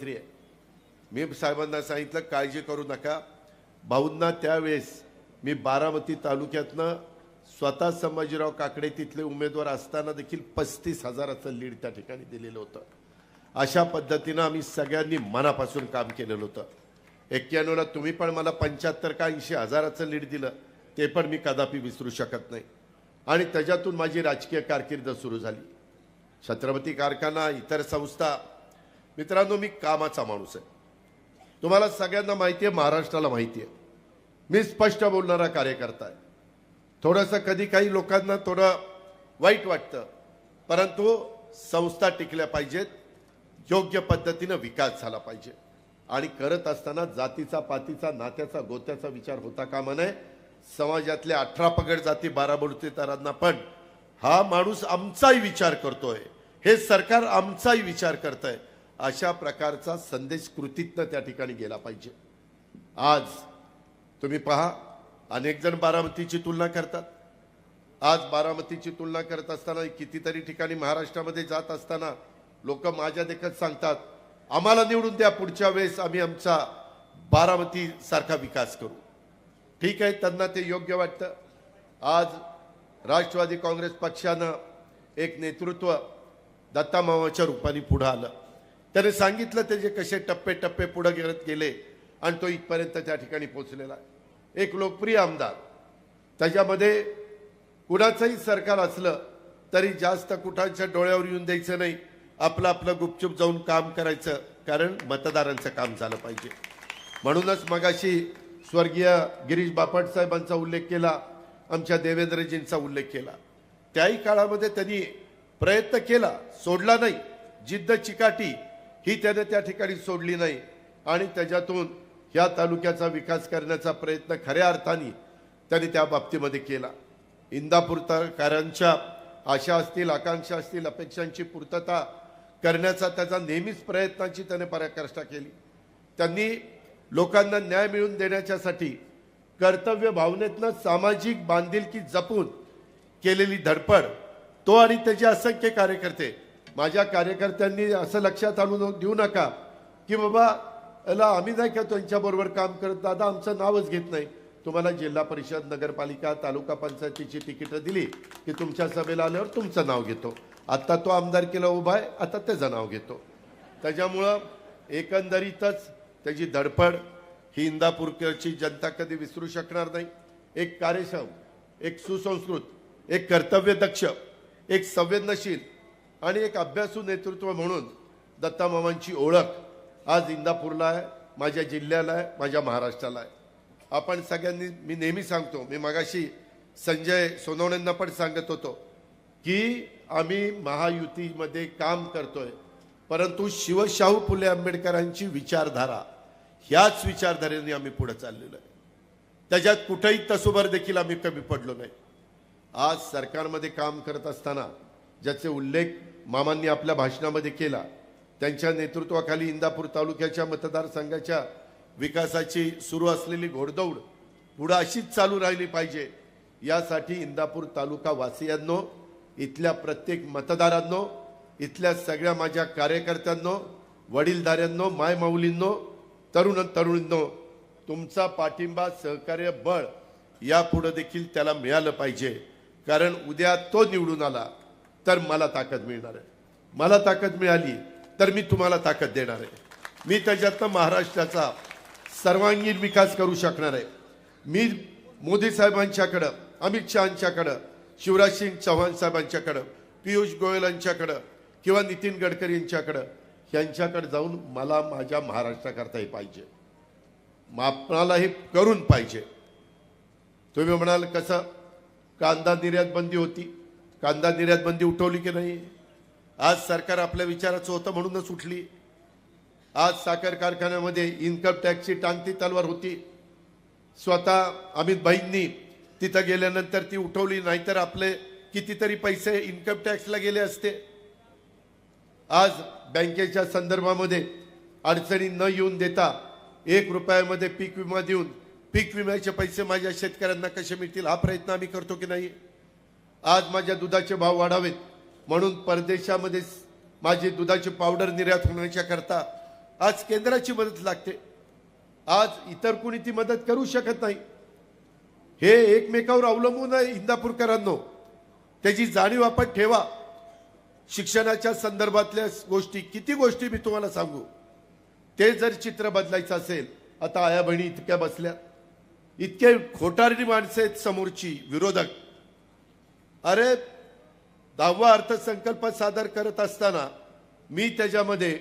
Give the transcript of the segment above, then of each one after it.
मुख्यमंत्री आहे। मी साहेबांना सांगितलं काळजी करू नका, भाऊंना त्यावेळेस मी बारामती तालुक्यातनं स्वतः संभाजीराव काकडे तिथले उमेदवार असताना देखील 35,000चं लीड त्या ठिकाणी दिलेलं होतं। अशा पद्धतीनं आम्ही सगळ्यांनी मनापासून काम केलेलं होतं। 91ला तुम्ही पण मला 75 का 80,000चं लीड दिलं, ते पण मी कदापि विसरू शकत नाही। आणि त्याच्यातून माझी राजकीय कारकीर्द सुरू झाली। छत्रपती कारखाना, इतर संस्था, मित्रांनो मी कामाचा माणूस आहे। तुम्हाला सगळ्यांना माहिती आहे, महाराष्ट्राला माहिती आहे, मी स्पष्ट बोलणारा कार्यकर्ता आहे। थोडंसं कधी काही लोकांना थोडं वाईट वाटतं, परंतु संस्था टिकल्या पाहिजेत, योग्य पद्धतीने विकास झाला पाहिजे। आणि करत असताना जातीचा, पातीचा, नात्याचा, गोत्याचा विचार होता कामा नये। समाजातल्या 18 पगड जाती 12 बलुतेदारांना पण हा माणूस आमचाही विचार करतोय, हे सरकार आमचाही विचार करतंय, अशा प्रकारचा संदेश कृतीतनं त्या ठिकाणी गेला पाहिजे। आज तुम्ही पहा, अनेक जण बारामतीची तुलना करतात। आज बारामतीची तुलना करत असताना कितीतरी ठिकाणी महाराष्ट्रामध्ये जात असताना लोक माझ्या देखत सांगतात, आम्हाला निवडून द्या, पुढच्या वेळेस आम्ही आमचा बारामती सारखा विकास करू। ठीक आहे, त्यांना ते योग्य वाटतं। आज राष्ट्रवादी काँग्रेस पक्षानं एक नेतृत्व दत्तामामाच्या रूपाने पुढे आलं। त्याने सांगितलं त्याचे कसे टप्पे टप्पे पुढे गेले आणि तो इथपर्यंत त्या ठिकाणी पोहोचलेला आहे। एक लोकप्रिय आमदार, त्याच्यामध्ये कुणाचंही सरकार असलं तरी जास्त कुठाच्या डोळ्यावर येऊन द्यायचं नाही, आपलं आपलं गुपचूप जाऊन काम करायचं, कारण मतदारांचं काम झालं पाहिजे। म्हणूनच मगाशी स्वर्गीय गिरीश बापट साहेबांचा उल्लेख केला, आमच्या देवेंद्रजींचा उल्लेख केला। त्याही काळामध्ये त्यांनी प्रयत्न केला, सोडला नाही, जिद्द चिकाटी ही त्याने त्या ठिकाणी सोडली नाही आणि त्याच्यातून या तालुक्याचा विकास करण्याचा प्रयत्न खऱ्या अर्थाने त्यांनी त्या बाबतीमध्ये केला। इंदापूरकरांच्या आशा असतील, आकांक्षा असतील, अपेक्षांची पूर्तता करण्याचा त्याचा नेहमीच प्रयत्नाची त्याने पराकाष्ठा केली। त्यांनी लोकांना न्याय मिळवून देण्यासाठी कर्तव्य भावनेतनं सामाजिक बांधिलकी जपून केलेली धडपड, तो आणि त्याचे असंख्य कार्यकर्ते। माझ्या कार्यकर्त्यांनी असं लक्षात आणून देऊ नका की बाबा याला आम्ही नाही का त्यांच्याबरोबर काम करत, दादा आमचं नावच घेत नाही। तुम्हाला जिल्हा परिषद, नगरपालिका, तालुका पंचायतीची तिकीटं दिली की तुमच्या सभेला आल्यावर तुमचं नाव घेतो। आता तो आमदारकीला उभा आहे, आता त्याचं नाव घेतो। त्याच्यामुळं एकंदरीतच त्याची धडपड ही इंदापूरची जनता कधी विसरू शकणार नाही। एक कार्यक्षम, एक सुसंस्कृत, एक कर्तव्यदक्ष, एक संवेदनशील आणि एक अभ्यासू नेतृत्व म्हणून दत्तामामांची ओळख आज इंदापूरला आहे, माझ्या जिल्ह्याला आहे, माझ्या महाराष्ट्राला आहे। आपण सगळ्यांनी, मी नेहमी सांगतो, मी मगाशी संजय सोनवणेंना पण सांगत होतो की आम्ही महायुतीमध्ये काम करतोय, परंतु शिवशाहू फुले आंबेडकरांची विचारधारा, ह्याच विचारधारेने आम्ही पुढे चाललेलो आहे। त्याच्यात कुठेही तसुभर देखील आम्ही कमी पडलो नाही। आज सरकारमध्ये काम करत असताना ज्याचे उल्लेख मामांनी आपल्या भाषणामध्ये केला, त्यांच्या नेतृत्वाखाली इंदापूर तालुक्याच्या मतदारसंघाच्या विकासाची सुरू असलेली घोडदौड पुढे अशीच चालू राहिली पाहिजे, यासाठी इंदापूर तालुका वासियांनो, इथल्या प्रत्येक मतदारांनो, इथल्या सगळ्या माझ्या कार्यकर्त्यांनो, वडीलधाऱ्यांनो, मायमाऊलींनो, तरुण तरुणींनो, तुमचा पाठिंबा, सहकार्य, बळ यापुढे देखील त्याला मिळालं पाहिजे। कारण उद्या तो निवडून आला तर मला ताकद मिळणार आहे, मला ताकद मिळाली तर मी तुम्हाला ताकद देणार आहे। मी त्याच्यातनं महाराष्ट्राचा सर्वांगीण विकास करू शकणार आहे। मी मोदी साहेबांच्याकडे, अमित शहांच्याकडे, शिवराज सिंग चौहान साहेबांच्याकडे, पियुष गोयल यांच्याकडे किंवा नितीन गडकरी यांच्याकडे, यांच्याकडे जाऊन मला माझ्या महाराष्ट्राकरताही पाहिजे, आपणाला हे करून पाहिजे। तुम्ही म्हणाल कसं, कांदा निर्यात बंदी होती, कांदा निर्यात बंदी उठवली की नाही? आज सरकार आपल्या विचाराचं होतं म्हणूनच उठली। आज साखर कारखान्यामध्ये इन्कम टॅक्सची टांगती तलवार होती, स्वतः अमित भाईंनी तिथं गेल्यानंतर ती उठवली, नाहीतर आपले कितीतरी पैसे इन्कम टॅक्सला गेले असते। आज बँकेच्या संदर्भामध्ये अडचणी न येऊन देता 1 रुपयामध्ये पीक विमा देऊन पीक विम्याचे पैसे माझ्या शेतकऱ्यांना कसे मिळतील हा प्रयत्न आम्ही करतो की नाही? आज माझ्या दुधाचे भाव वाढावेत म्हणून परदेशामध्ये माझी दुधाची पावडर निर्यात होण्याच्या करता आज केंद्राची मदत लागते, आज इतर कोणी ती मदत करू शकत नाही. हे एकमेकावर अवलंबून आहे. इंदापूरकरांनो, त्याची जाणीव आपण ठेवा. शिक्षणाच्या संदर्भातल्या गोष्टी, किती गोष्टी मी तुम्हाला सांगू. ते जर चित्र बदलायचं असेल, आता आया बहिणी इतक्या बसल्या, इतके खोटारडी माणसं आहेत समोरची विरोधक. अरे 10वा अर्थसंकल्प सादर करत असताना मी त्याच्यामध्ये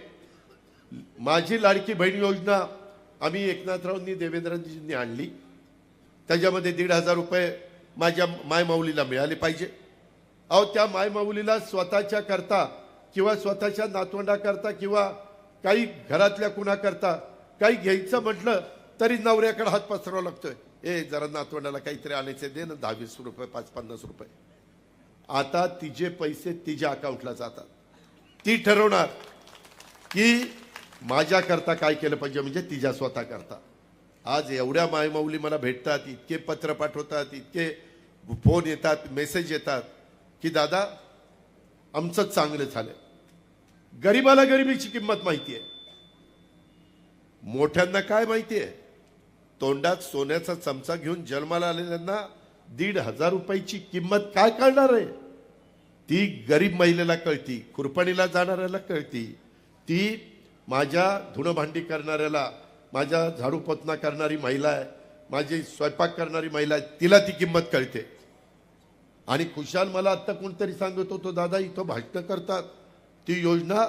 माझी लाडकी बहीण योजना आम्ही एकनाथरावांनी देवेंद्रजींनी आणली. त्याच्यामध्ये 1,500 रुपये माझ्या मायमाऊलीला मिळाले पाहिजे. अहो, त्या मायमाऊलीला स्वतःच्या करता किंवा स्वतःच्या नातवंडाकरता किंवा काही घरातल्या कुणाकरता काही घ्यायचं म्हटलं तरी नवऱ्याकडे हात पसरावा लागतोय. जरा नातवंडाला काहीतरी आणायचे, दे ना 10-20 रुपये, 5-50 रुपये. आता तिचे पैसे तिच्या अकाउंटला जातात. ती ठरवणार की माझ्या करता काय केलं पाहिजे, म्हणजे तिच्या स्वतः करता. आज एवढ्या मायमाऊली मला भेटतात, इतके पत्र पाठवतात, इतके फोन येतात, मेसेज येतात की दादा आमचं चांगलं झालंय. गरीबाला गरिबीची किंमत माहिती आहे, मोठ्यांना काय माहिती आहे. तोंडात सोन्याचा चमचा घेऊन जन्माला आलेल्यांना 1,500 रुपयाची किंमत काय कळणार आहे. ती गरीब महिलेला कळती, खुरपणीला जाणाऱ्याला कळती, ती माझ्या धुणभांडी करणाऱ्याला, माझ्या झाडू पोतना करणारी महिला आहे, माझी स्वयंपाक करणारी महिला आहे, तिला ती किंमत कळते. आणि खुशाल मला आत्ता कोणतरी सांगत होतो, दादा इथं भाषण करतात, ती योजना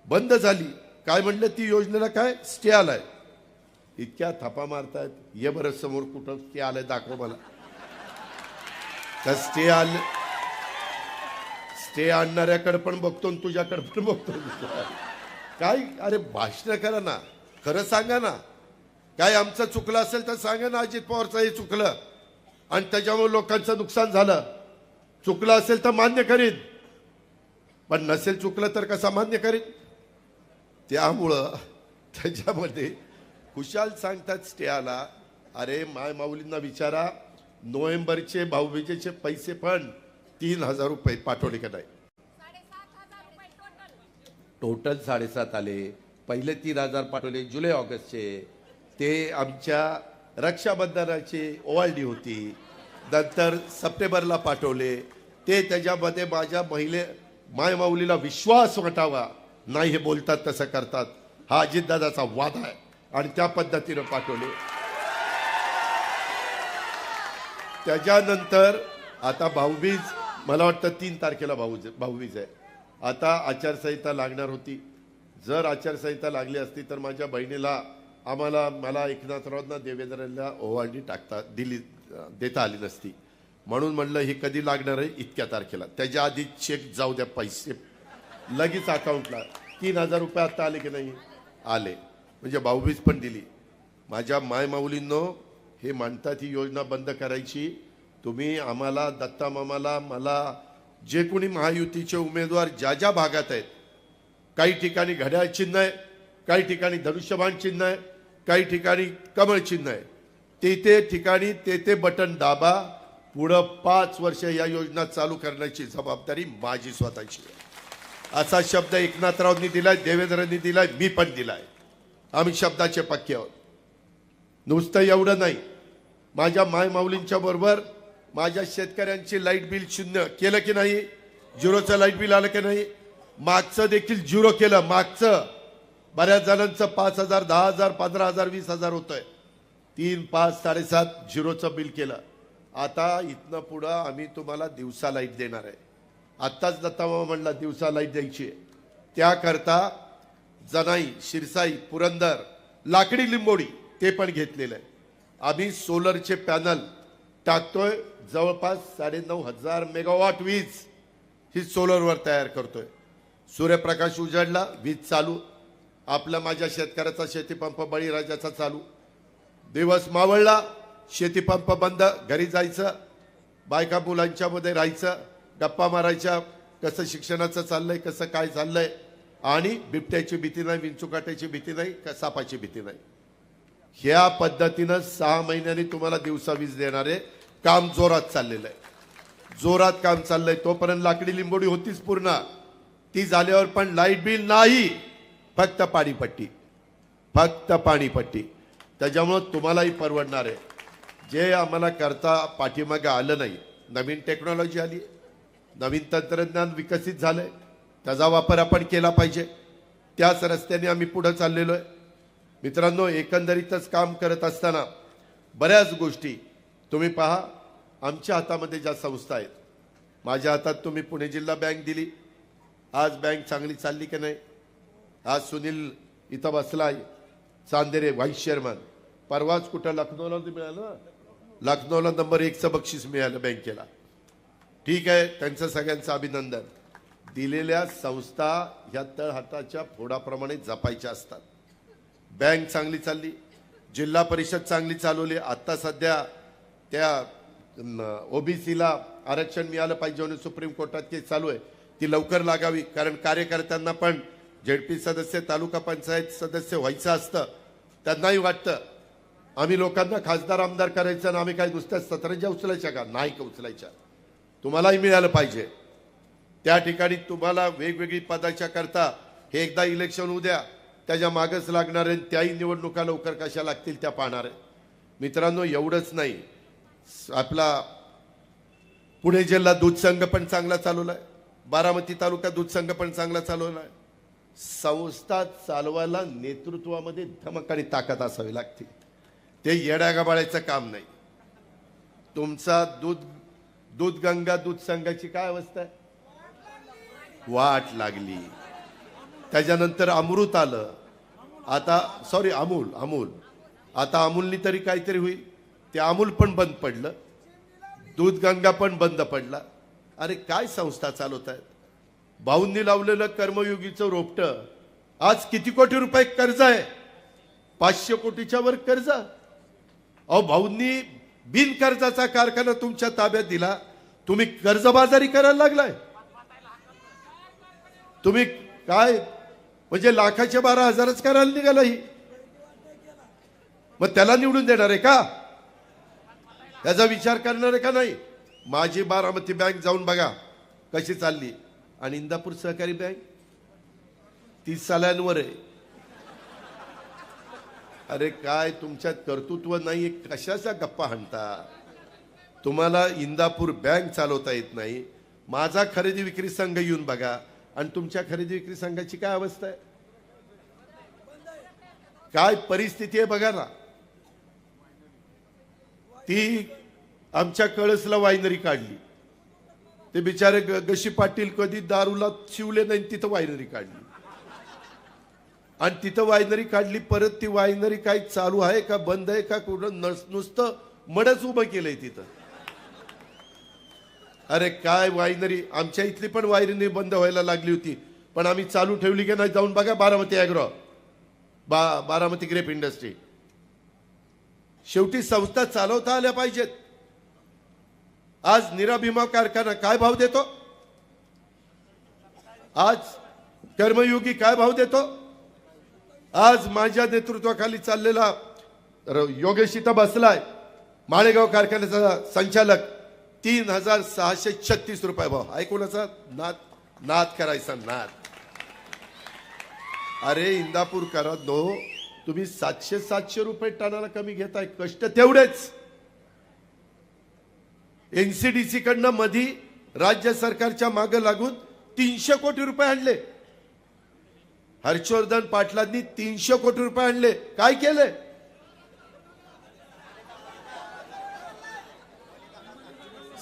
बंद झाली. काय म्हणलं, ती योजनेला काय स्टे आलाय. इतक्या थापा मारतायत. ये बरं समोर कुठं स्टे आलाय दाखव मला. तर स्टे आणणाऱ्याकडे पण बघतो आणि तुझ्याकडे पण बघतो. काय अरे भाषण करा ना, खरं सांगा ना. काय आमचं चुकलं असेल तर सांगा ना, अजित पवारचं हे चुकलं आणि त्याच्यामुळे लोकांचं नुकसान झालं. चुकलं असेल तर मान्य करीन, पण नसेल चुकलं तर कसा मान्य करीन. त्यामुळं त्याच्यामध्ये खुशाल सांगतात स्टे आला. अरे माय माऊलींना विचारा, नोव्हेंबरचे भाऊबीजेचे पैसे पण 3,000 रुपये पाठवले का नाही. टोटल 7.5 आले. पहिले 3,000 पाठवले जुलै ऑगस्टचे, ते आमच्या रक्षाबंधनाची ओवाळणी होती. नंतर सप्टेंबरला पाठवले, ते त्याच्यामध्ये माझ्या मायमाऊलीला विश्वास वाटावा. नाही हे बोलतात तसं करतात, हा अजितदादाचा वाद आहे आणि त्या पद्धतीनं पाठवले. त्याच्यानंतर आता भाऊबीज, मला वाटतं 3 तारखेला भाऊबीज आहे. आता आचारसंहिता लागणार होती. जर आचारसंहिता लागली असती तर माझ्या बहिणीला मला एकनाथरावांना देवेंद्रला ओवाळणी देता आली नसती. म्हणून म्हणलं हे कधी लागणार आहे, इतक्या तारखेला. त्याच्या आधी चेक जाऊ द्या, पैसे लगेच अकाउंटला. 3,000 रुपये आता आले की नाही, आले. म्हणजे भाऊबीज पण दिली. माझ्या मायमाऊलींनो, हे म्हणतात ही योजना बंद करायची. तुम्ही आम्हाला, दत्ता मामाला, मला, जे कोणी महायुतीचे उमेदवार ज्या ज्या भागात आहेत, काही ठिकाणी घड्याळ चिन्ह आहे, काही ठिकाणी धनुष्यबाण चिन्ह आहे, काही ठिकाणी कमळ चिन्ह आहे, ते ठिकाणी ते बटन दाबा. पुढं 5 वर्ष या योजना चालू करण्याची जबाबदारी माझी स्वतःची आहे. असा शब्द एकनाथरावांनी दिलाय, देवेंद्रांनी दिलाय, मी पण दिलाय. आम्ही शब्दाचे पक्के आहोत. नुसतं एवढं नाही, माझ्या मायमाऊलींच्या बरोबर माझ्या शेतकऱ्यांची लाईट बिल 0 केलं की नाही, 0चं लाईट बिल आलं की नाही, मागचं देखील 0 केलं. मागचं बऱ्याच जणांचं 5,000, 10,000, 15,000, 20,000 होतंय. 3, 5, 7.5 0चं बिल केलं. आता इथनं पुढं आम्ही तुम्हाला दिवसा लाईट देणार आहे. आत्ताच दत्तामामा म्हणला दिवसा लाईट द्यायची आहे. त्याकरता जनाई, शिरसाई, पुरंदर, लाकडी लिंबोडी ते पण घेतलेलं आहे. आम्ही सोलरचे पॅनल टाकतोय. जवळपास 9,500 मेगावॉट वीज ही सोलरवर तयार करतोय. सूर्यप्रकाश उजाडला, वीज चालू. आपला माझ्या शेतकऱ्याचा शेतीपंप बळीराजाचा चालू. दिवस मावळला, शेतीपंप बंद, घरी जायचं, बायका मुलांच्या मध्ये राहायचं, गप्पा मारायच्या, कसं शिक्षणाचं चाललंय, कसं काय चाललंय. आणि बिबट्याची भीती नाही, विंचुकाट्याची भीती नाही, सापाची भीती नाही. ह्या पद्धतीनं 6 महिन्यांनी तुम्हाला दिवसा वीज देणारे काम जोरात चाललेलं आहे. जोरात काम चाललंय. तोपर्यंत लाकडी लिंबोडी होतीच पूर्ण. ती झाल्यावर पण लाईट बिल नाही, फक्त पाणीपट्टी. फक्त पाणीपट्टी. त्याच्यामुळं तुम्हालाही परवडणार आहे. जे आम्हाला करता पाठीमागे आलं नाही, नवीन टेक्नॉलॉजी आली, नवीन तंत्रज्ञान विकसित झालंय, त्याचा वापर आपण केला पाहिजे. त्याच रस्त्याने आम्ही पुढे चाललेलो आहे. मित्रांनो, एकंदरीतच काम करत असताना बऱ्याच गोष्टी तुम्ही पहा, आमच्या हातामध्ये ज्या संस्था आहेत, माझ्या हातात तुम्ही पुणे जिल्हा बँक दिली. आज बँक चांगली चालली की नाही? आज सुनील इथं बसलाय, चांदेरे व्हाईस चेअरमन. परवाच कुठं लखनौला मिळालं, लखनौला नंबर 1चं बक्षीस मिळालं बँकेला. ठीक आहे, त्यांचं सगळ्यांचं अभिनंदन. दिलेल्या संस्था ह्या तळहाताच्या फोडाप्रमाणे जपायच्या असतात. बँक चांगली चालली, जिल्हा परिषद चांगली चालवली. आता सध्या त्या ओबीसीला आरक्षण मिळालं पाहिजे म्हणून सुप्रीम कोर्टात केस चालू आहे, ती लवकर लागावी. कारण कार्यकर्त्यांना पण झेडपी सदस्य, तालुका पंचायत सदस्य व्हायचं असतं. त्यांनाही वाटतं आम्ही लोकांना खासदार आमदार करायचं आणि आम्ही काय नुसत्या सतरंज्या उचलायच्या का? नाही का उचलायच्या. तुम्हालाही मिळालं पाहिजे. त्या ठिकाणी तुम्हाला वेगवेगळी पदाच्या करता हे एकदा इलेक्शन उद्या त्याच्या मागच लागणार आहे. त्याही निवडणुका लवकर कशा लागतील त्या पाहणार आहे. मित्रांनो, एवढंच नाही, आपला पुणे जिल्हा दूध संघ पण चांगला चालवलाय, बारामती तालुका दूध संघ पण चांगला चालवलाय. संस्था चालवायला नेतृत्वामध्ये धमक आणि ताकद असावी लागते. ते येड्यागाबाळाचं काम नाही. तुमचा दूध गंगा दूध संघाची काय अवस्था आहे? वाट लागली. त्याच्यानंतर अमृत आलं, आता सॉरी अमूल आता अमूलनी तरी काहीतरी होईल. ते अमूल पण बंद पडलं, दूध गंगा पण बंद पडला. अरे काय संस्था चालवत आहेत? भाऊंनी लावलेलं कर्मयोगीचं रोपटं आज किती कोटी रुपये कर्ज आहे? 500 कोटीच्या वर कर्ज. अहो, भाऊंनी बिनकर्जाचा कारखाना तुमच्या ताब्यात दिला, तुम्ही कर्जबाजारी करायला लागलाय. तुम्ही काय म्हणजे लाखाच्या 12,000च करायला निघाला ही? मग त्याला निवडून देणार आहे का? त्याचा विचार करणार आहे का नाही? माझी बारामती बँक जाऊन बघा कशी चालली, आणि इंदापूर सहकारी बँक 30 सालांवर आहे. अरे काय तुमच्यात कर्तृत्व नाही, कशाच्या गप्पा हाणता? तुम्हाला इंदापूर बँक चालवता येत नाही. माझा खरेदी विक्री संघ येऊन बघा, आणि तुमच्या खरेदी विक्री संघाची काय अवस्था आहे, काय परिस्थिती आहे बघा ना. ती आमच्या कळसला वायनरी काढली, ते बिचारे गशी पाटील कधी दारूला शिवले नाही, तिथं वायनरी काढली. आणि तिथं वायनरी काढली, परत ती वायनरी काय चालू आहे का बंद आहे का कुठं नुसतं मडच उभं केलंय तिथं. अरे काय वायनरी, आमच्या इथली पण वायनरी बंद व्हायला लागली होती, पण आम्ही चालू ठेवली की नाही? जाऊन बघा Baramati agro, Baramati grape industry. शेवटी संस्था चालवता आल्या पाहिजेत. आज निराभिमा कारखाना काय भाव देतो? आज कर्मयोगी काय भाव देतो? आज माझ्या नेतृत्वाखाली चाललेला योगेश इथं बसलाय, माळेगाव कारखान्याचा संचालक, 3,636 रुपये भाव. ऐकूनचा नाद करायचा नाद. अरे इंदापूर करा नो, तुम्ही 700 रुपये टनाला कमी घेताय, कष्ट तेवढेच. एनसीडीसी कडनं मधी राज्य सरकारच्या मागे लागून 300 कोटी रुपये आणले. हर्षवर्धन पाटलांनी 300 कोटी रुपये आणले. काय केले?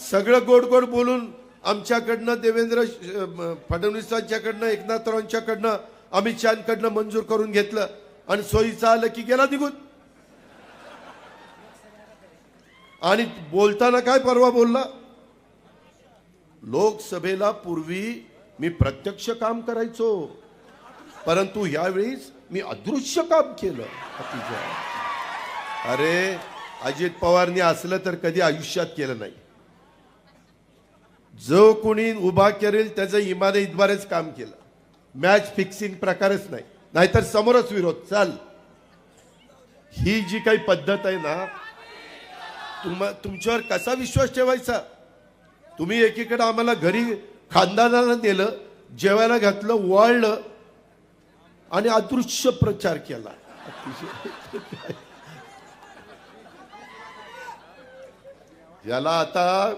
सगळं गोड गोड बोलून आमच्याकडनं, देवेंद्र फडणवीसांच्याकडनं, एकनाथरावांच्याकडनं, अमित शहाकडनं मंजूर करून घेतलं, आणि सोयीचं आलं की गेला निघून. आणि बोलताना काय परवा बोलला? लोकसभेला पूर्वी मी प्रत्यक्ष काम करायचो, परंतु यावेळीच मी अदृश्य काम केलं. अरे अजित पवारनी असलं तर कधी आयुष्यात केलं नाही. जो कोणी उभा करेल त्याचं इमाने इतबारेच काम केलं. मॅच फिक्सिंग प्रकारच नाही, नाहीतर समोरच विरोध चाल. ही जी काही पद्धत आहे ना, तुमच्यावर कसा विश्वास ठेवायचा? तुम्ही एकीकडे आम्हाला घरी खानदानाला नेलं, जेवायला घातलं, वाळलं, आणि अदृश्य प्रचार केला. याला आता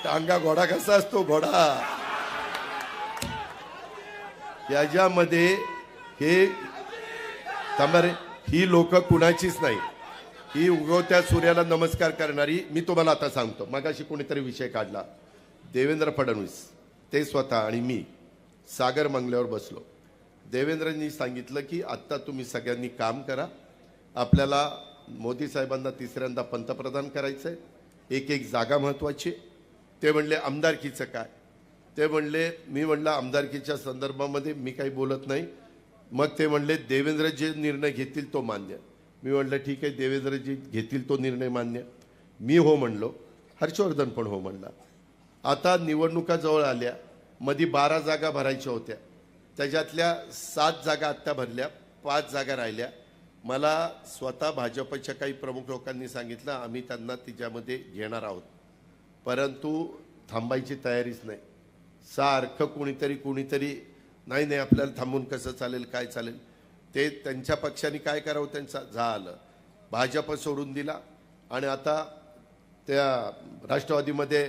टांगा घोडा कसा असतो घोडा, याच्यामध्ये हे थांबा ही लोक कुणाचीच नाही, ही उगवत्या सूर्याला नमस्कार करणारी. मी तुम्हाला आता सांगतो, मगाशी कोणीतरी विषय काढला, देवेंद्र फडणवीस ते स्वतः आणि मी सागर मंगल्यावर बसलो. देवेंद्रनी सांगितलं की आत्ता तुम्ही सगळ्यांनी काम करा, आपल्याला मोदी साहेबांना तिसऱ्यांदा पंतप्रधान करायचंय, एक एक जागा महत्वाची. ते म्हणले आमदारकीचं काय, ते म्हणले, मी म्हणलं आमदारकीच्या संदर्भामध्ये मी काही बोलत नाही. मग ते म्हणले देवेंद्र जे निर्णय घेतील तो मान्य. मी म्हणलं ठीक आहे, देवेंद्रजी घेतील तो निर्णय मान्य. मी हो म्हणलो, हर्षवर्धन पण हो म्हणला. आता निवडणुका जवळ आल्या, मध्ये 12 जागा भरायच्या होत्या, त्याच्यातल्या 7 जागा आत्ता भरल्या, 5 जागा राहिल्या. मला स्वतः भाजपच्या काही प्रमुख लोकांनी सांगितलं आम्ही त्यांना तिच्यामध्ये घेणार आहोत, परंतु थांबायची तयारीच नाही. सारखं कुणीतरी नाही नाही आपल्याला थांबून कसं चालेल, काय चालेल, ते त्यांच्या पक्षाने काय करावं त्यांचा झालं, भाजप सोडून दिला आणि आता त्या राष्ट्रवादीमध्ये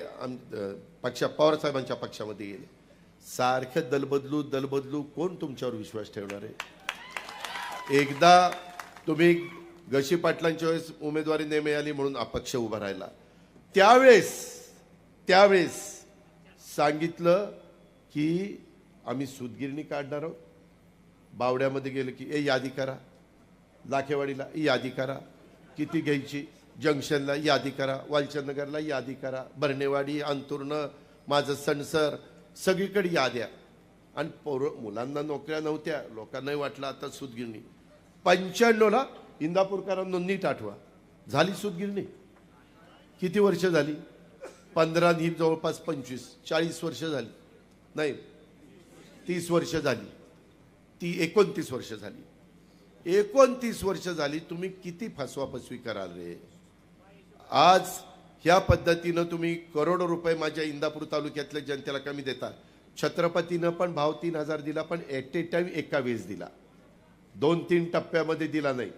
पक्ष पवारसाहेबांच्या पक्षामध्ये गेले. सारखं दलबदलू कोण तुमच्यावर विश्वास ठेवणार आहे. एकदा तुम्ही गशी पाटलांच्या वेळेस उमेदवारी नाही मिळाली म्हणून अपक्ष उभा राहिला, त्यावेळेस सांगितलं की आम्ही सूतगिरणी काढणार आहोत. बावड्यामध्ये गेलं की यादी करा, लाखेवाडीला यादी करा, किती घ्यायची, जंक्शनला यादी करा, वालचंदनगरला यादी करा, बर्नेवाडी, अंतुर्ण, माझं सणसर, सगळीकडे याद्या. आणि मुलांना नोकऱ्या नव्हत्या, लोकांनाही वाटलं आता सूतगिरणी. 95ला इंदापूरकरांना नीट आठवा, झाली सूतगिरणी. किती वर्ष झाली, 15 ही जवळपास 25 40 वर्ष झाली, नाही 30 वर्ष झाली, ती 29 वर्ष झाली. 29 वर्ष झाली. तुम्ही किती फसवाफसवी कराल रे. आज ह्या पद्धतीनं तुम्ही करोडो रुपये माझ्या इंदापूर तालुक्यातल्या जनतेला कमी देता. छत्रपतीनं पण भाव 3000 दिला, पण ॲट ए टाइम एका वेळेस दिला, 2-3 टप्प्यामध्ये दिला नाही.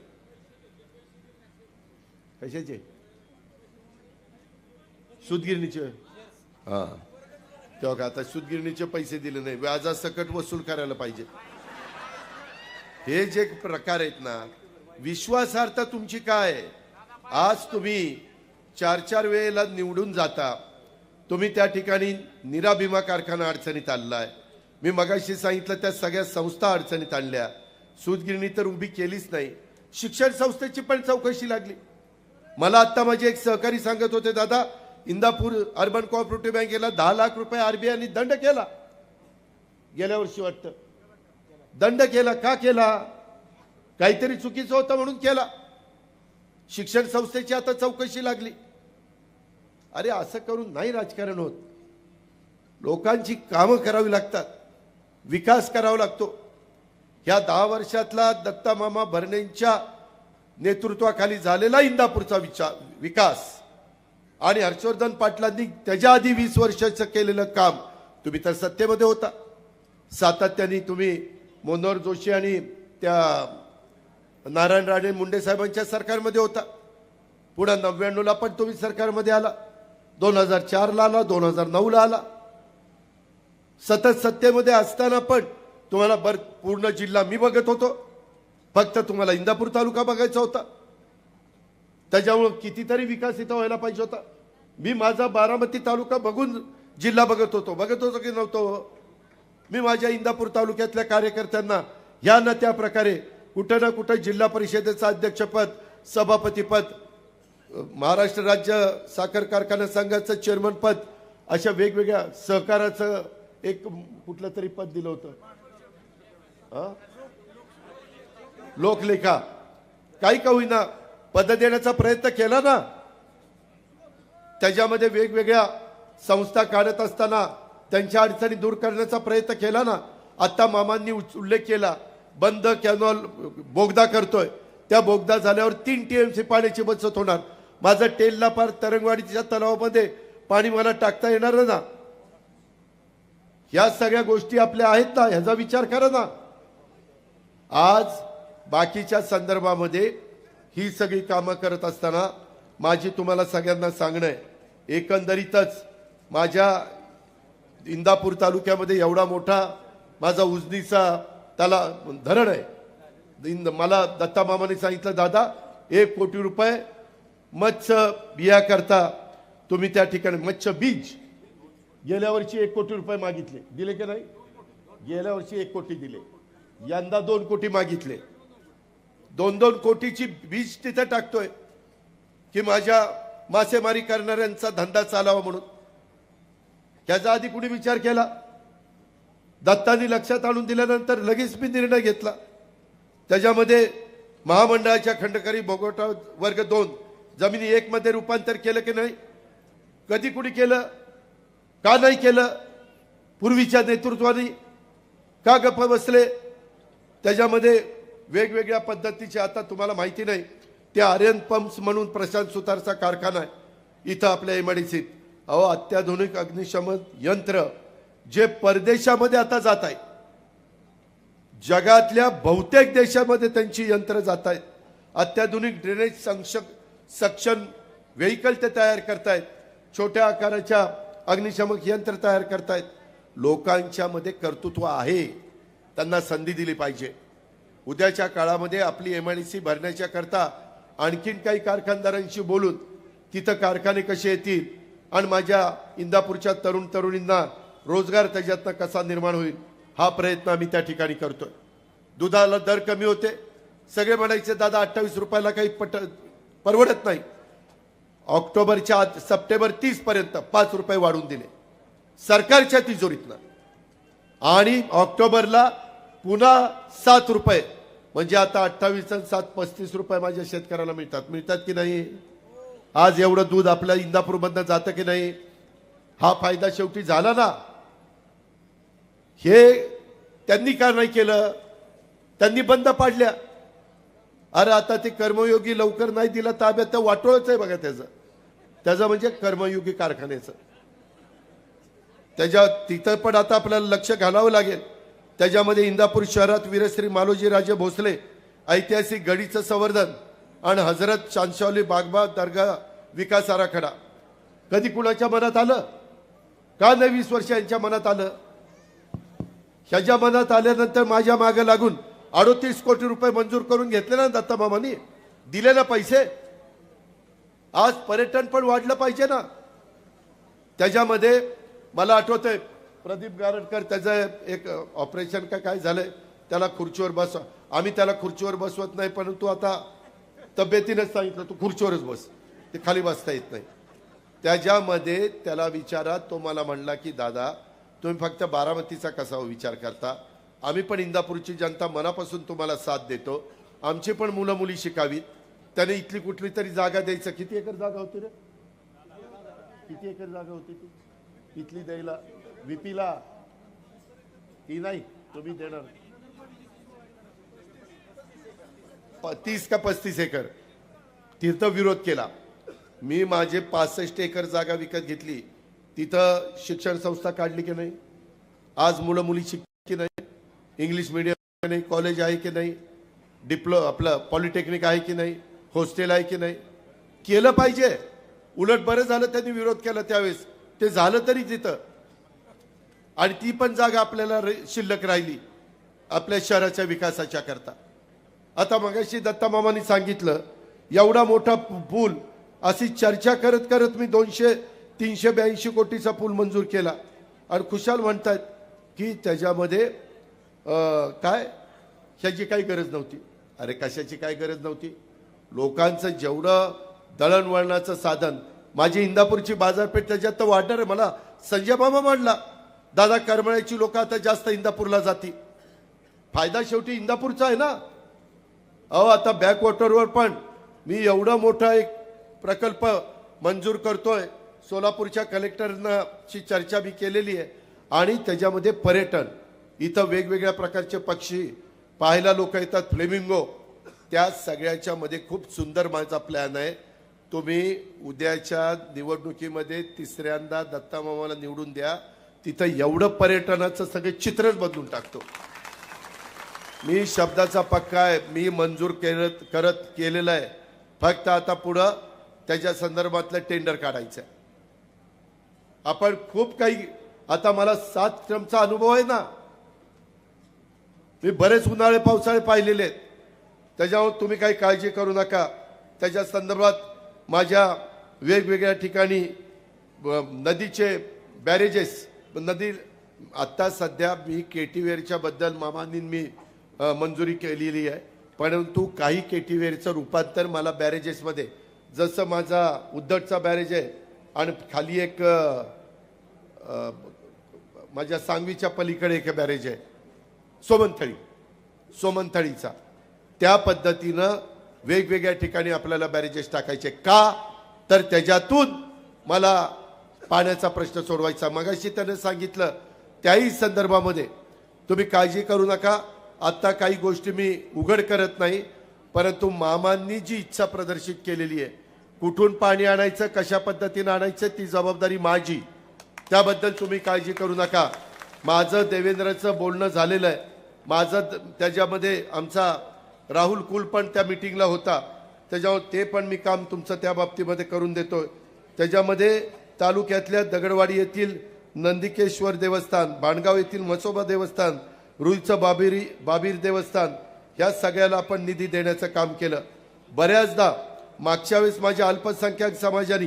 कशाचे, सूतगिरणीचे. हा, तेव्हा आता सूतगिरणीचे पैसे दिले नाही, व्याजासकट वसूल करायला पाहिजे. हे जे प्रकार आहेत ना, विश्वासार्हता तुमची काय. आज तुम्ही 4-4 वेळेला निवडून जाता, तुम्ही त्या ठिकाणी निरा भीमा कारखाना अडचणीत आणलाय. मी मगाशी सांगितलं त्या सगळ्या संस्था अडचणीत आणल्या. सूतगिरणी तर उभी केलीच नाही. शिक्षण संस्थेची पण चौकशी लागली. मला आता माझे एक सहकारी सांगत होते, दादा इंदापूर अर्बन कोऑपरेटिव्ह बँकेला 10 लाख रुपये आरबीआयने दंड केला गेल्या वर्षी, वाटतं दंड केला. का केला, काहीतरी चुकीचं होतं म्हणून केला. शिक्षण संस्थेची आता चौकशी लागली. अरे असं करून नाही राजकारण होत. लोकांची कामं करावी लागतात, विकास करावा लागतो. ह्या 10 वर्षातला दत्ता मामा भरणेंच्या नेतृत्वाखाली झालेला इंदापूरचा विकास आणि हर्षवर्धन पाटलांनी त्याच्या आधी 20 वर्षाचं केलेलं काम, तुम्ही तर सत्तेमध्ये होता, सातत्याने तुम्ही मनोहर जोशी आणि त्या नारायण राणे मुंडे साहेबांच्या सरकारमध्ये होता. पुढे 99ला पण तुम्ही सरकारमध्ये आला, 2004ला आला, 2009ला आला. सतत सत्तेमध्ये असताना पण तुम्हाला पूर्ण जिल्हा मी बघत होतो, फक्त तुम्हाला इंदापूर तालुका बघायचा होता. त्याच्यामुळे कितीतरी विकास इथं व्हायला पाहिजे होता. मी माझा बारामती तालुका बघून जिल्हा बघत होतो की नव्हतो. मी माझ्या इंदापूर तालुक्यातल्या कार्यकर्त्यांना ह्या ना त्या प्रकारे कुठं ना कुठं जिल्हा परिषदेचं अध्यक्षपद, सभापतीपद, महाराष्ट्र राज्य साखर कारखाना संघाचं चेअरमन पद, अशा वेगवेगळ्या सहकाराचं एक कुठलं तरी पद दिलं होतं, लोकलेखा, काही का होईना पद देण्याचा प्रयत्न केला ना. त्याच्यामध्ये वेगवेगळ्या संस्था काढत असताना त्यांच्या अडचणी दूर करण्याचा प्रयत्न केला ना. आता मामांनी उल्लेख केला, बंद कॅनॉल बोगदा करतोय, त्या बोगदा झाल्यावर 3 TMC पाण्याची बचत होणार. माझं टेलला पार तरंगवाडीच्या तलावामध्ये पाणी मला टाकता येणार ना. ह्या सगळ्या गोष्टी आपल्या आहेत ना, ह्याचा विचार करा ना। आज बाकीच्या संदर्भामध्ये ही सगळी कामं करत असताना माझी तुम्हाला सगळ्यांना सांगणं आहे, एकंदरीतच माझ्या इंदापूर तालुक्यामध्ये एवढा मोठा माझा उजनीचा त्याला धरण आहे। मला दत्ता मामाने सांगितलं, दादा 1 कोटी रुपये मत्स्य बिया करता तुम्ही त्या ठिकाणी मत्स्य बीज, गेल्या वर्षी 1 कोटी रुपये मागितले, दिले की नाही? गेल्या वर्षी 1 कोटी दिले, यंदा 2 कोटी मागितले। 2-2 कोटीची बीज तिथे टाकतोय की माझ्या मासेमारी करणाऱ्यांचा धंदा चालावा म्हणून। त्याचा आधी कुणी विचार केला? दत्तानी लक्षात आणून दिल्यानंतर लगेच मी निर्णय घेतला। त्याच्यामध्ये महामंडळाच्या खंडकरी भोगवटा वर्ग 2 जमिनी 1 मध्ये रूपांतर केलं की नाही? कधी कुणी केलं? का नाही केलं? पूर्वीच्या नेतृत्वाने का गप्प बसले? त्याच्यामध्ये वेगवेगळ्या पद्धतीचे, आता तुम्हाला माहिती नाही, ते आर्यन पंप्स म्हणून प्रशांत सुतारचा कारखाना आहे इथं आपल्या एमआयडीसीत। अहो, अत्याधुनिक अग्निशमन यंत्र जे परदेशामध्ये आता जात आहे, जगातल्या बहुतेक देशामध्ये त्यांची यंत्र जात आहेत। अत्याधुनिक ड्रेनेज सक्शन व्हेकल ते तयार करतायत, छोट्या आकाराच्या अग्निशमक यंत्र तयार करतायत। लोकांच्या मध्ये कर्तृत्व आहे, त्यांना संधी दिली पाहिजे। उद्याच्या काळामध्ये आपली एमआयडीसी भरण्याच्या करता आणखीन काही कारखानदारांशी बोलून तिथं कारखाने कसे येतील आणि माझ्या इंदापूरच्या तरुण तरुणींना रोजगार त्याच्यातनं कसा निर्माण होईल, हा प्रयत्न आम्ही त्या ठिकाणी करतोय। दुधाला दर कमी होते, सगळे म्हणायचे दादा 28 रुपयाला काही परवडत नाही। ऑक्टोबरच्या सप्टेंबर 30 पर्यंत 5 रुपये वाढवून दिले सरकारच्या तिजोरीतनं, आणि ऑक्टोबरला पुन्हा 7 रुपये, म्हणजे आता 28 आणि 7 35 रुपये माझ्या शेतकऱ्याला मिळतात की नाही? आज एवढं दूध आपल्या इंदापूरमधनं जातं की नाही? हा फायदा शेवटी झाला ना। हे त्यांनी का नाही केलं? त्यांनी बंद पाडल्या। अरे आता ते कर्मयोगी लवकर नाही दिला ताब्यात, तर वाटोळच आहे बघा त्याचं म्हणजे कर्मयोगी कारखान्याचं। तिथं पण आता आपल्याला लक्ष घालावं लागेल। त्याच्यामध्ये इंदापूर शहरात वीरश्री मालोजी राजे भोसले ऐतिहासिक गडीचं संवर्धन आणि हजरत शांशावली बागबा दर्गा विकास आराखडा कधी कुणाच्या मनात आलं का? नाही 20 वर्ष यांच्या मनात आलं। ह्याच्या मनात आल्यानंतर माझ्या मागे लागून 38 कोटी रुपये मंजूर करून घेतले ना दत्ता मामांनी, दिले ना पैसे। आज पर्यटन पण वाढलं पाहिजे ना। त्याच्यामध्ये मला आठवतंय प्रदीप गारटकर, त्याचं एक ऑपरेशन काय झालंय, त्याला खुर्चीवर बसवा, आम्ही त्याला खुर्चीवर बसवत नाही, परंतु आता तब्येतीनेच सांगितलं तू खुर्चीवरच बस, ते खाली बसता येत नाही। त्याच्यामध्ये त्याला विचारा, तो मला म्हणला की दादा तुम्ही फक्त बारामतीचा कसा विचार करता, आम्ही पण इंदापूरची जनता मनापासून तुम्हाला साथ देतो, आमची पण मुलं मुली शिकावीत, त्याने इथली कुठली तरी जागा द्यायचं। किती एकर जागा होती रे? किती एकर जागा होती ती इथली द्यायला? विपीला ती नाही, तुम्ही देणार 30 का 35 एकर, तिथं विरोध केला मी। माझे 65 एकर जागा विकत घेतली, तिथं शिक्षण संस्था काढली की नाही? आज मुलं मुली शिकत की नाही? इंग्लिश मीडियम नाही, कॉलेज आहे की नाही, आपलं पॉलिटेक्निक आहे की नाही, हॉस्टेल आहे की नाही? केलं पाहिजे। उलट बरं झालं त्यांनी विरोध केला त्यावेळेस, ते झालं तरी तिथं, आणि ती पण जागा आपल्याला शिल्लक राहिली आपल्या शहराच्या विकासाच्या करता। आता मगाशी दत्ता मामांनी सांगितलं एवढा मोठा पूल, अशी चर्चा करत करत मी 382 कोटीचा पूल मंजूर केला, आणि खुशाल म्हणतात की त्याच्यामध्ये काय ह्याची काही गरज नव्हती। अरे कशाची काय गरज नव्हती? लोकांचं जेवढं दळणवळणाचं साधन, माझी इंदापूरची बाजारपेठ त्याच्यात तर वाढणार आहे। मला संजय मामा म्हणला दादा करमळ्याची लोक आता जास्त इंदापूरला जातील, फायदा शेवटी इंदापूरचा आहे ना। अहो आता बॅकवॉटरवर पण मी एवढा मोठा एक प्रकल्प मंजूर करतोय, सोलापूरच्या कलेक्टरची चर्चा मी केलेली आहे, आणि त्याच्यामध्ये पर्यटन, इथं वेगवेगळ्या प्रकारचे पक्षी पाहायला लोक येतात, फ्लेमिंगो, त्या सगळ्याच्या मध्ये खूप सुंदर माझा प्लॅन आहे। तुम्ही उद्याच्या निवडणुकीमध्ये 3ऱ्यांदा दत्ता मामाला निवडून द्या, तिथं एवढं पर्यटनाचं सगळे चित्रच बदलून टाकतो. मी शब्दाचा पक्का आहे, मी मंजूर केलेलं आहे. फक्त आता पुढं त्याच्या संदर्भातलं टेंडर काढायचं आहे. आपण खूप काही, आता मला 7 टर्मचा अनुभव आहे ना, मी बरेच उन्हाळे पावसाळे पाहिलेले आहेत. त्याच्यावर तुम्ही काही काळजी करू नका. त्याच्या संदर्भात माझ्या वेगवेगळ्या ठिकाणी नदीचे बॅरेजेस, नदी आत्ता सध्या मी केटीवेरच्या बद्दल मामांनी मी मंजुरी केलेली आहे. परंतु काही केटीवेरचं रूपांतर मला बॅरेजेसमध्ये, जसं माझा उद्धटचा बॅरेज आहे आणि खाली एक माझ्या सांगवीच्या पलीकडे एक बॅरेज आहे सोमनथळीचा, त्या पद्धतीनं वेगवेगळ्या ठिकाणी आपल्याला बॅरेजेस टाकायचे. का तर त्याच्यातून मला पाण्याचा प्रश्न सोडवायचा. मगाशी त्याने सांगितलं त्याही संदर्भामध्ये तुम्ही काळजी करू नका. आता काही गोष्टी मी उघड करत नाही, परंतु मामांनी जी इच्छा प्रदर्शित केलेली आहे, कुठून पाणी आणायचं, कशा पद्धतीने आणायचं, ती जबाबदारी माझी. त्याबद्दल तुम्ही काळजी करू नका. माझं देवेंद्रचं बोलणं झालेलं आहे. माझं त्याच्यामध्ये आमचा राहुल कुल पण त्या मीटिंगला होता. त्याच्यावर ते पण मी काम तुमचं त्या बाबतीमध्ये करून देतो. त्याच्यामध्ये तालुक्यातल्या दगडवाडी येथील नंदिकेश्वर देवस्थान, भाणगाव येथील मसोबा देवस्थान, रुईचं बाबीर देवस्थान, या सगळ्याला आपण निधी देण्याचं काम केलं. बऱ्याचदा मागच्या वेळेस माझ्या अल्पसंख्याक समाजाने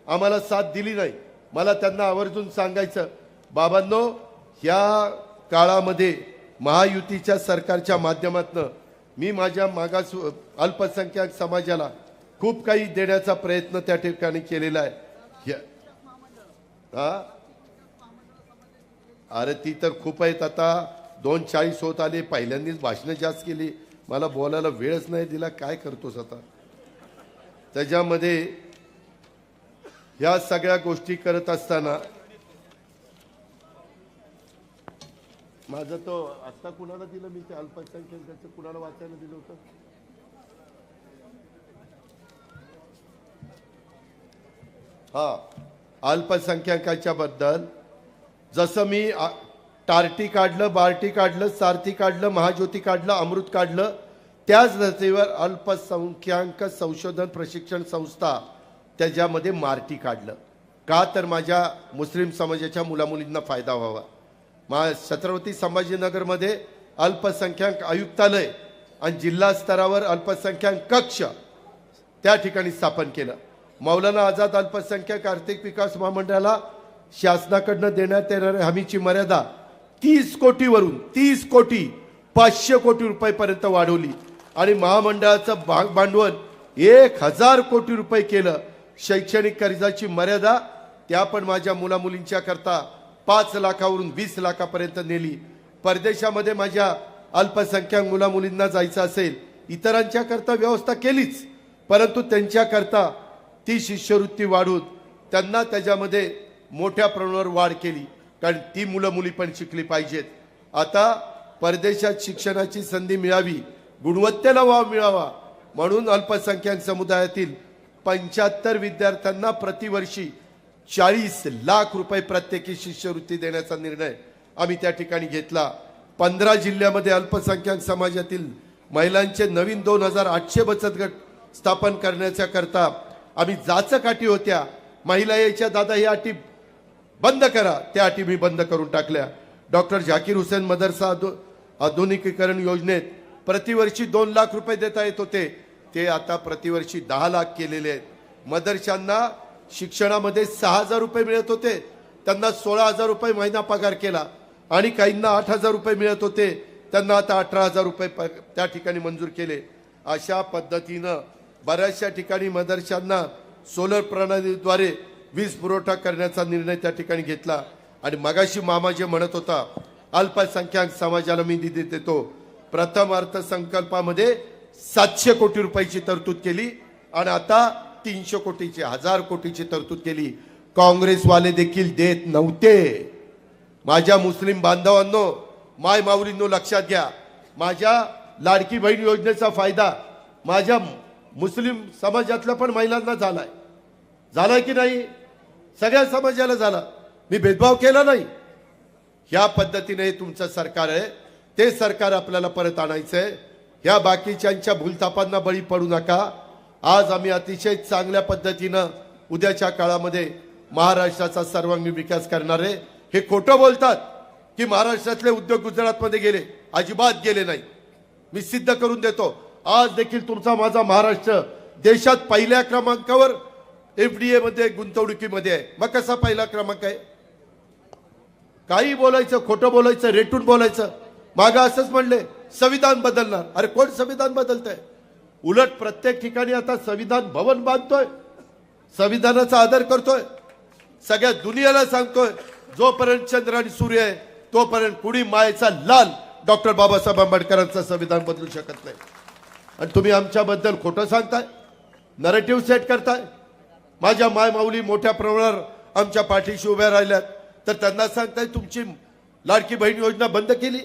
आम्हाला साथ दिली नाही. मला त्यांना आवर्जून सांगायचं, बाबांनो, ह्या काळामध्ये महायुतीच्या सरकारच्या माध्यमातून मी माझ्या मागास अल्पसंख्याक समाजाला खूप काही देण्याचा प्रयत्न त्या ठिकाणी केलेला आहे. अरे ती तर खूप आहेत. आता 2:40 होत आले. पहिल्यांदाच भाषणं जास्त केली, मला बोलायला वेळच नाही दिला. काय करतोस आता? त्याच्यामध्ये ह्या सगळ्या गोष्टी करत असताना माझं तो आता कुणाला दिलं मी ते अल्पसंख्याकाचं, कुणाला वाचायला दिलं होतं? अल्पसंख्याकाच्या बद्दल जसं मी टार्टी काढलं, बार्टी काढलं, सारथी काढलं, महाज्योती काढलं, अमृत काढलं, त्याच धर्तीवर अल्पसंख्याक संशोधन प्रशिक्षण संस्था, त्याच्यामध्ये मार्टी काढलं. का तर माझ्या मुस्लिम समाजाच्या मुलामुलींना फायदा व्हावा. छत्रपती संभाजीनगरमध्ये अल्पसंख्याक आयुक्तालय आणि जिल्हा स्तरावर अल्पसंख्याक कक्ष त्या ठिकाणी स्थापन केलं. मौलाना आझाद अल्पसंख्याक आर्थिक विकास महामंडळाला शासनाकडनं देण्यात येणाऱ्या हमीची मर्यादा 30 कोटीवरून 30 कोटी 500 कोटी रुपयेपर्यंत वाढवली आणि महामंडळाचं भांडवल 1000 कोटी रुपये केलं. शैक्षणिक कर्जाची मर्यादा त्या पण माझ्या मुलामुलींच्या करता 5 लाखावरून 20 लाखापर्यंत नेली. परदेशामध्ये माझ्या अल्पसंख्याक मुलामुलींना जायचं असेल, इतरांच्या करता व्यवस्था केलीच, परंतु त्यांच्या करता ती शिष्यवृत्ती वाढवून त्यांना त्याच्यामध्ये मोठ्या प्रमाणावर वाढ केली. कारण ती मुलं मुली पण शिकली पाहिजेत. आता परदेशात शिक्षणाची संधी मिळावी, गुणवत्तेला वाव मिळावा म्हणून अल्पसंख्याक समुदायातील 75 विद्यार्थ्यांना प्रतिवर्षी 40 लाख रुपये प्रत्येकी शिष्यवृत्ती देण्याचा निर्णय आम्ही त्या ठिकाणी घेतला. 15 जिल्ह्यामध्ये अल्पसंख्याक समाजातील महिलांचे नवीन 2800 बचत गट स्थापन करण्याच्या करता आम्ही जाचकाठी होत्या. महिला यायच्या, दादा ही अटी बंद करा, त्या अटी मी बंद करून टाकल्या. डॉक्टर झाकीर हुसेन मदरसा आधुनिकीकरण योजनेत प्रतिवर्षी 2 लाख रुपये देता येत होते, ते आता प्रतिवर्षी 10 लाख केलेले आहेत. मदरशांना शिक्षणामध्ये 6000 रुपये मिळत होते, त्यांना 16000 रुपये महिना पगार केला आणि काहींना 8000 रुपये मिळत होते, त्यांना आता 18000 रुपये त्या ठिकाणी मंजूर केले. अशा पद्धतीनं बऱ्याचशा ठिकाणी मदरशांना सोलर प्रणालीद्वारे वीज पुरवठा करण्याचा निर्णय त्या ठिकाणी घेतला. आणि मगाशी मामा जे म्हणत होता अल्पसंख्याक समाजाला मी निधी देतो, प्रथम अर्थसंकल्पामध्ये 700 कोटी रुपयाची तरतूद केली आणि आता 300 कोटीची 1000 कोटीची तरतूद केली. काँग्रेसवाले देखील देत नव्हते. माझ्या मुस्लिम बांधवांनो, माय माऊलींनो लक्षात घ्या, माझ्या लाडकी बहीण योजनेचा फायदा माझ्या मुस्लिम समाजातल्या पण महिलांना झालाय की नाही? सगळ्या समाजाला झाला. मी भेदभाव केला नाही. ह्या पद्धतीने हे तुमचं सरकार आहे, ते सरकार आपल्याला परत आणायचंय। ह्या बाकीच्यांच्या भूलथापांना बळी पडू नका। आज आम्ही अतिशय चांगल्या पद्धतीनं उद्याच्या काळामध्ये महाराष्ट्राचा सर्वांगीण विकास करणार आहे। हे खोटं बोलतात की महाराष्ट्रातले उद्योग गुजरातमध्ये गेले, अजिबात गेले नाही। मी सिद्ध करून देतो। आज देखील तुमचा माझा महाराष्ट्र देशात पहिल्या क्रमांकावर एफडीए मध्ये गुंतवणुकीमध्ये आहे। मग कसा पहिला क्रमांक आहे? काही बोलायचं, खोटं बोलायचं, रेटून बोलायचं। मागं असंच म्हणले संविधान बदलणार। अरे कोण संविधान बदलतंय? उलट प्रत्येक ठिकाणी आता संविधान भवन बांधतोय, संविधानाचा आदर करतोय, सगळ्या दुनियाला सांगतोय जोपर्यंत चंद्र आणि सूर्य आहे तोपर्यंत कुणी मायेचा लाल डॉक्टर बाबासाहेब आंबेडकरांचं संविधान बदलू शकत नाही। आणि तुम्ही आमच्याबद्दल खोटं सांगताय, नरेटिव्ह सेट करताय। माझ्या माय माऊली मोठ्या प्रमाणावर आमच्या पाठीशी उभ्या राहिल्यात, तर त्यांना सांगताय तुमची लाडकी बहीण योजना बंद केली।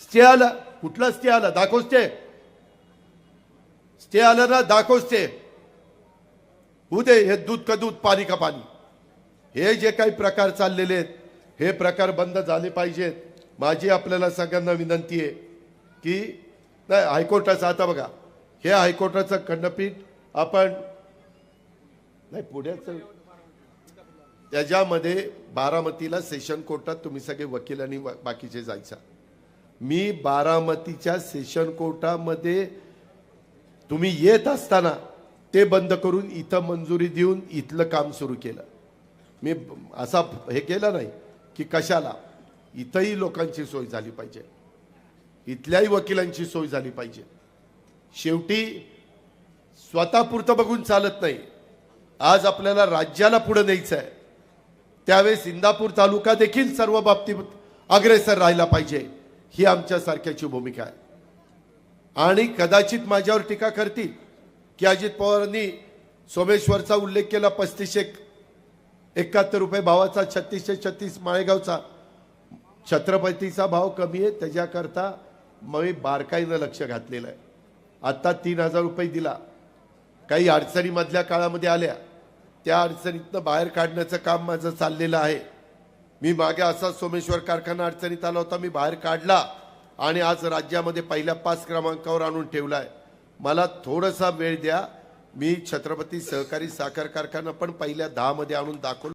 स्टे आला, कुठला स्टे आला? दाखव स्टे। स्टे आला ना, दाखव स्टे। उदे हे दूध का दूध, पाणी का पाणी। हे जे काही प्रकार चाललेले आहेत हे प्रकार बंद झाले पाहिजेत। माझी आपल्याला सगळ्यांना विनंती आहे की नाही, हायकोर्टाचं आता बघा, हे हायकोर्टाचं खंडपीठ आपण नाही पुण्याचं, त्याच्यामध्ये बारामतीला सेशन कोर्टात तुम्ही सगळे वकील आणि बाकीचे जायचा। मी बारामतीच्या सेशन कोर्टामध्ये तुम्ही येत असताना ते बंद करून इथं मंजुरी देऊन इथलं काम सुरू केलं। मी असा हे केलं नाही की कशाला, इथंही लोकांची सोय झाली पाहिजे, इथल्याही वकिलांची सोय झाली पाहिजे। शेवटी स्वतःपुरतं बघून चालत नाही। आज आपल्याला राज्याला पुढे न्यायचं आहे, त्यावेळेस इंदापूर तालुका देखील सर्व बाबतीत अग्रेसर राहिला पाहिजे, ही आमच्या सारख्याची भूमिका आहे। आणि कदाचित माझ्यावर टीका करतील की अजित पवारांनी सोमेश्वरचा उल्लेख केला, 3571 रुपये भावाचा, 3636 माळेगावचा। छत्रपतीचा भाव कमी आहे त्याच्याकरता मी बारकाईनं लक्ष घातलेलं आहे। आता 3000 रुपये दिला, काही अडचणी मधल्या काळामध्ये आल्या, त्या अडचणीतनं बाहेर काढण्याचं काम माझं चाललेलं आहे। मी मागे असा सोमेश्वर कारखाना अडचणीत आला होता, मी बाहेर काढला आणि आज राज्यामध्ये पहिल्या 5 क्रमांकावर आणून ठेवलाय। मला थोडासा वेळ द्या, मी छत्रपती सहकारी साखर कारखाना पण पहिल्या 10 मध्ये आणून दाखवलं।